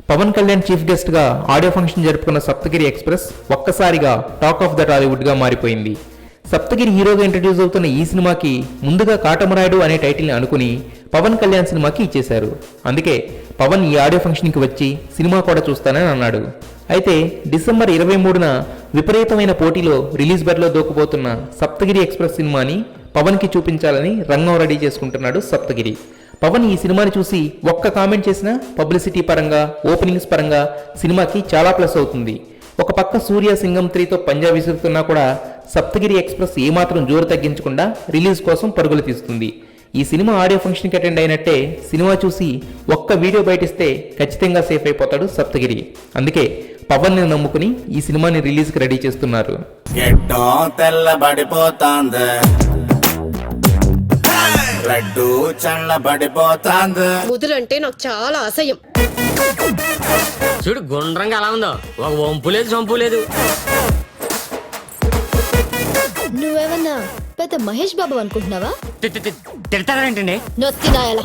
Pawan Kalyan chief guest గా audio function జరుపుకున్న Saptagiri express ఒక్కసారిగా టాక్ ఆఫ్ ద టాలీవుడ్ గా మారిపోయింది. సప్తగిరి హీరోగా ఇంట్రడ్యూస్ అవుతున్న ఈ సినిమాకి ముందుగా కాటమరాయుడు అనే టైటిల్ని అనుకుని పవన్ కళ్యాణ్ సినిమాకి ఇచ్చేశారు. అందుకే పవన్ ఈ ఆడియో ఫంక్షన్కి వచ్చి సినిమా కూడా చూస్తానని అన్నాడు. అయితే డిసెంబర్ 23న విపరీతమైన పోటీలో రిలీజ్ బరిలో దూకపోతున్న సప్తగిరి ఎక్స్ప్రెస్ సినిమాని పవన్కి చూపించాలని రంగం రెడీ చేసుకుంటున్నాడు సప్తగిరి. పవన్ ఈ సినిమాని చూసి ఒక్క కామెంట్ చేసినా పబ్లిసిటీ పరంగా, ఓపెనింగ్స్ పరంగా సినిమాకి చాలా ప్లస్ అవుతుంది. ఒక పక్క సూర్య సింగం 3తో పంజా విసురుతున్నా కూడా సప్తగిరి ఎక్స్ప్రెస్ ఏమాత్రం జోరు తగ్గించకుండా రిలీజ్ కోసం పరుగులు తీస్తుంది. ఈ సినిమా ఆడియో ఫంక్షన్కి అటెండ్ అయినట్టే సినిమా చూసి ఒక్క వీడియో బయటిస్తే ఖచ్చితంగా సేఫ్ అయిపోతాడు సప్తగిరి. అందుకే పవన్ ని నమ్ముకుని ఈ సినిమాని రిలీజ్ కి రెడీ చేస్తున్నారు. ముదురంటే నాకు చాలా అసహ్యం. చూడు గుండ్రంగా అలా ఉందో, ఒక వంపు లేదు సొంపు లేదు. నువ్వేమన్నా పెద్ద మహేష్ బాబు అనుకుంటున్నావా? తిడతారేంటండి? నొత్తి నాయలా